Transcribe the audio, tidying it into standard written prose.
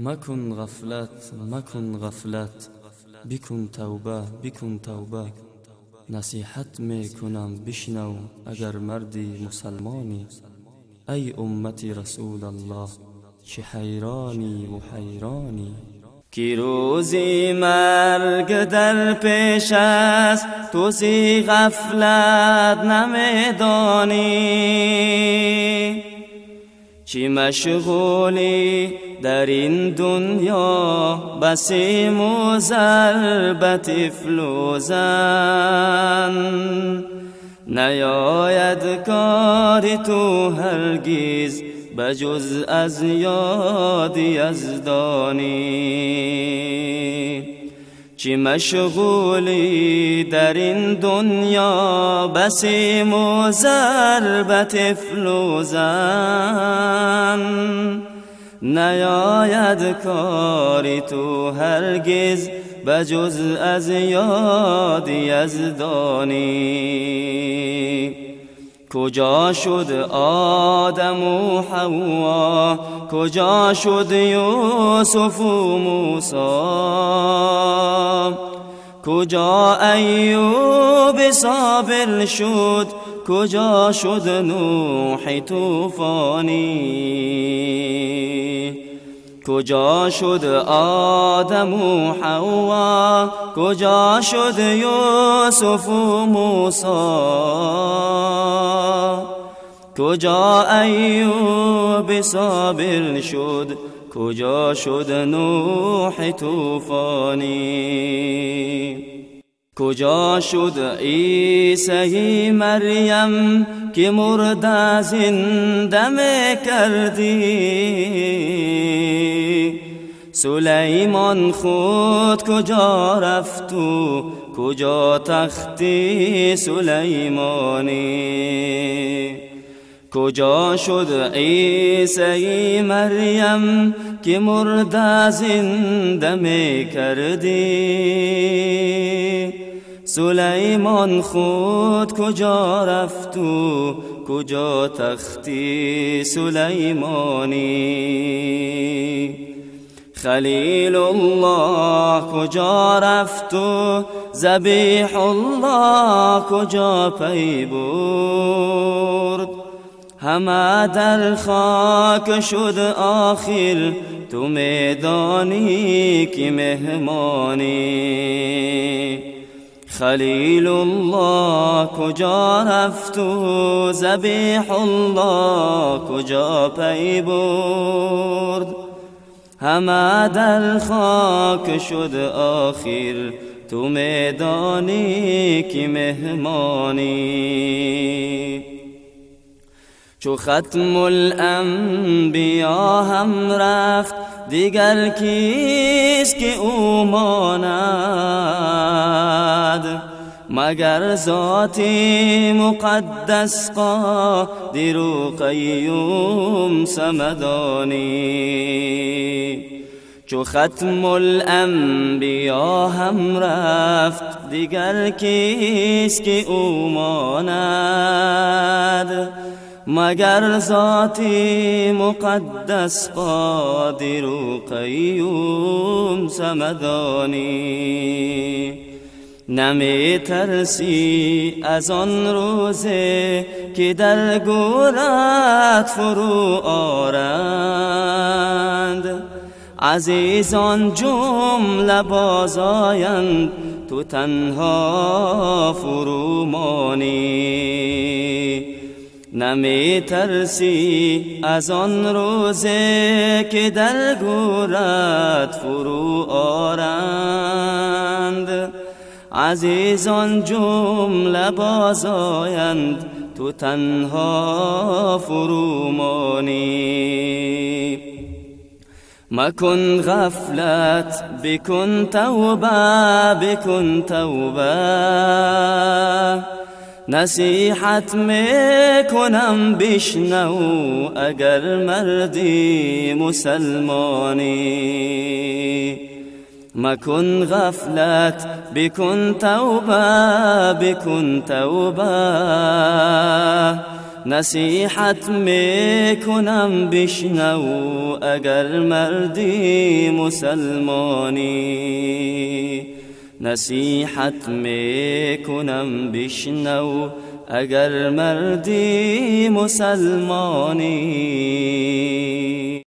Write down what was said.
مکن غفلت مکن غفلت، بکن توبه بکن توبه. نصیحت میکنم بشنو اگر مردی مسلمانی. ای امت رسول الله چه حیرانی و حیرانی. کی روزی مرگ در پیش است تو زی غفلت نمیدانی. چی مشغولی در این دنیا بسیم و ضربت افلوزن. نیاید کاری تو هرگز بجز از یاد یزدانی. چی مشغولی در این دنیا بسیم و ضربت افلوزن. نیاید کاری تو هرگز بجز از یاد یزدانی. کجا شد آدم و حوا، کجا شد یوسف و موسی، کجا ایوب صابر شد، کجا شد نوح طوفانی. کجا شد آدم و حوا، کجا شد یوسف و موسی، کجا ایوب صابر شد، کجا شد نوح طوفانی. کجا شد عیسی مریم که مرده زنده میکردی. سلیمان خود کجا رفت و کجا تختی سلیمانی. کجا شد عیسی مریم که مرده زنده میکردی. سلیمان خود کجا رفت و کجا تختی سلیمانی. خلیل الله کجا رفت و ذبیح الله کجا پی برد. همه در خاک شد آخر تو میدانی که مهمانی. خلیل الله کجا رفت و ذبیح الله کجا پی برد. همه در خاک شد آخر تو میدانی که مهمانی. چو ختم الانبیا هم رفت دیگر کیست که او ماند. مگر ذات مقدس قادر و قیوم صمدانی. چو ختم الانبیا هم رفت دیگر کیست که او ماند. مگر ذات مقدس قادر و قیوم صمدانی. نمی ترسی از آن روزه که در گورت فرو آرند. عزیزان جمله بازآیند تو تنها فرو مانی. نمی ترسی از آن روزه که در گورت فرو آرند. عزیزان جمله بازآیند تو تنها فرو مانی. مکن غفلت بکن توبه بکن توبه. نصیحت میکنم بشنو اگر مردی مسلمانی. مکن غفلت بکن توبه بکن توبه. نصیحت میکنم بشنو اگر مردی مسلمانی، نصیحت میکنم بشنو اگر مردی مسلمانی.